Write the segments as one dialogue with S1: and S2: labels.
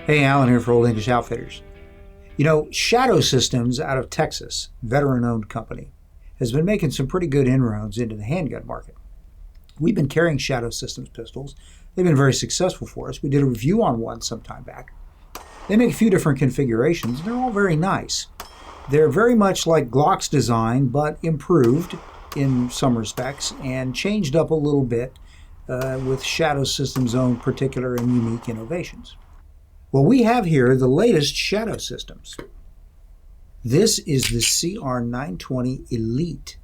S1: Hey, Alan here for Old English Outfitters. You know, Shadow Systems out of Texas, veteran-owned company, has been making some pretty good inroads into the handgun market. We've been carrying Shadow Systems pistols. They've been very successful for us. We did a review on one some time back. They make a few different configurations, and they're all very nice. They're very much like Glock's design, but improved in some respects and changed up a little bit with Shadow Systems' own particular and unique innovations. Well, we have here the latest Shadow Systems. This is the CR920 Elite.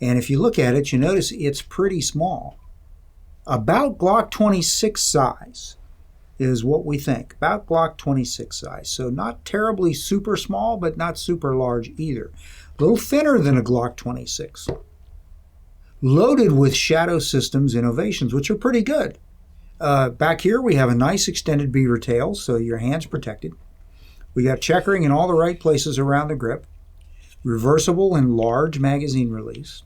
S1: And if you look at it, you notice it's pretty small. About Glock 26 size is what we think. About Glock 26 size. So not terribly super small, but not super large either. A little thinner than a Glock 26. Loaded with Shadow Systems innovations, which are pretty good. Back here we have a nice extended beaver tail, so your hand's protected. We got checkering in all the right places around the grip. Reversible and large magazine release.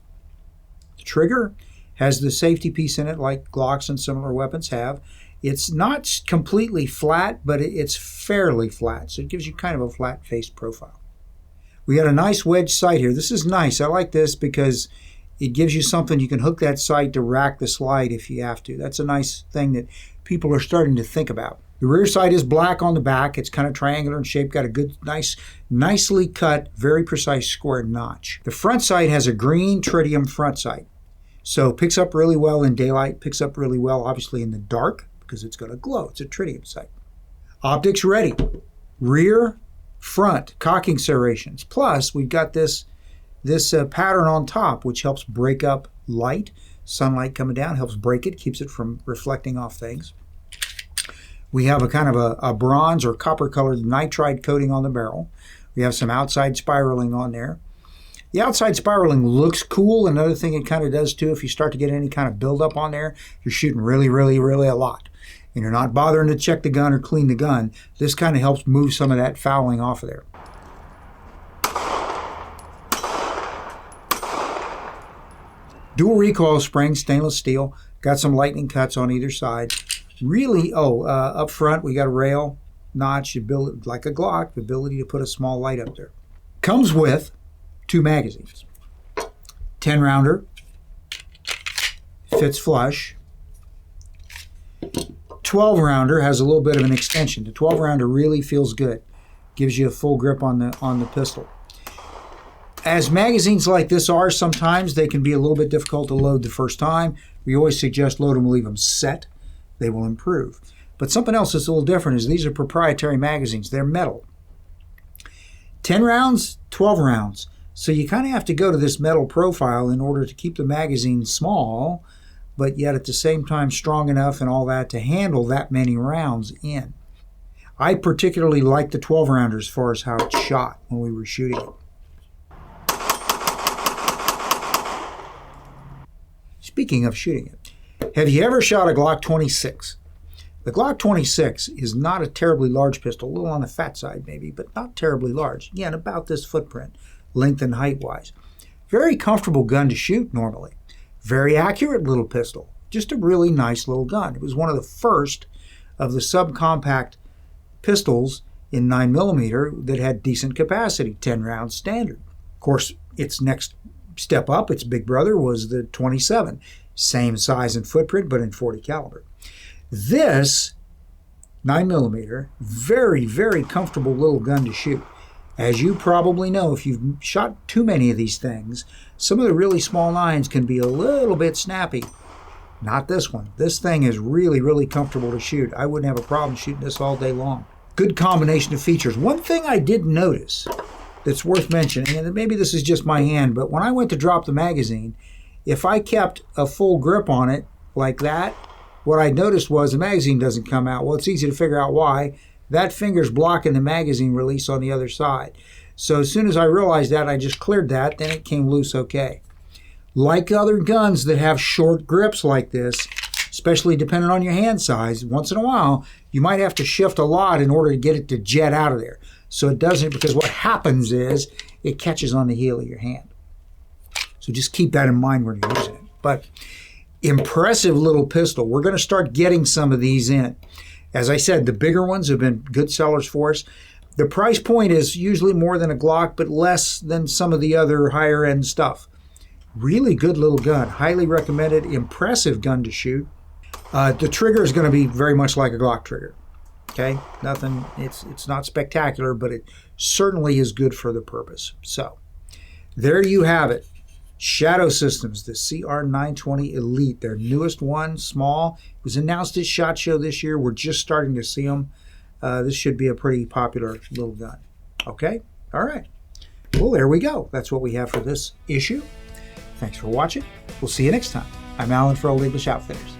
S1: The trigger has the safety piece in it like Glocks and similar weapons have. It's not completely flat, but it's fairly flat, so it gives you kind of a flat-faced profile. We got a nice wedge sight here. This is nice. I like this because it gives you something you can hook that sight to rack the slide if you have to. That's a nice thing that people are starting to think about. The rear sight is black on the back. It's kind of triangular in shape, got a good, nicely cut, very precise square notch. The front sight has a green tritium front sight. So picks up really well in daylight, picks up really well obviously in the dark because it's going to glow. It's a tritium sight. Optics ready. Rear, front, cocking serrations. Plus we've got this pattern on top, which helps break up light. Sunlight coming down helps break it, keeps it from reflecting off things. We have a kind of a bronze or copper colored nitride coating on the barrel. We have some outside spiraling on there. The outside spiraling looks cool. Another thing it kind of does too, if you start to get any kind of buildup on there, you're shooting really a lot, and you're not bothering to check the gun or clean the gun, this kind of helps move some of that fouling off of there. Dual recoil spring, stainless steel, got some lightning cuts on either side. Really, up front we got a rail notch, you build it like a Glock, the ability to put a small light up there. Comes with 2 magazines. 10 rounder, fits flush. 12 rounder has a little bit of an extension. The 12 rounder really feels good, gives you a full grip on the pistol. As magazines like this are, sometimes they can be a little bit difficult to load the first time. We always suggest load them, leave them set. They will improve. But something else that's a little different is these are proprietary magazines. They're metal. 10 rounds, 12 rounds. So you kind of have to go to this metal profile in order to keep the magazine small, but yet at the same time strong enough and all that to handle that many rounds in. I particularly like the 12 rounder as far as how it's shot when we were shooting it. Speaking of shooting it, have you ever shot a Glock 26? The Glock 26 is not a terribly large pistol, a little on the fat side maybe, but not terribly large. Again, about this footprint, length and height-wise. Very comfortable gun to shoot normally. Very accurate little pistol. Just a really nice little gun. It was one of the first of the subcompact pistols in 9mm that had decent capacity, 10 rounds standard. Of course, its next step up, its big brother, was the 27. Same size and footprint, but in 40 caliber. This 9mm, very comfortable little gun to shoot. As you probably know, if you've shot too many of these things, some of the really small 9s can be a little bit snappy. Not this one. This thing is really comfortable to shoot. I wouldn't have a problem shooting this all day long. Good combination of features. One thing I did notice that's worth mentioning, and maybe this is just my hand, but when I went to drop the magazine, if I kept a full grip on it like that, what I noticed was the magazine doesn't come out. Well, it's easy to figure out why. That finger's blocking the magazine release on the other side. So as soon as I realized that, I just cleared that, then it came loose okay. Like other guns that have short grips like this, especially depending on your hand size, once in a while, you might have to shift a lot in order to get it to jet out of there. So it doesn't, because what happens is it catches on the heel of your hand. So just keep that in mind when you're using it. But impressive little pistol. We're going to start getting some of these in. As I said, the bigger ones have been good sellers for us. The price point is usually more than a Glock, but less than some of the other higher end stuff. Really good little gun. Highly recommended. Impressive gun to shoot. The trigger is going to be very much like a Glock trigger. Okay, nothing. It's not spectacular, but it certainly is good for the purpose. So there you have it. Shadow Systems, the CR920 Elite, their newest one, small. It was announced at SHOT Show this year. We're just starting to see them. This should be a pretty popular little gun. Okay, all right. Well, there we go. That's what we have for this issue. Thanks for watching. We'll see you next time. I'm Alan for Untitled Outfitters.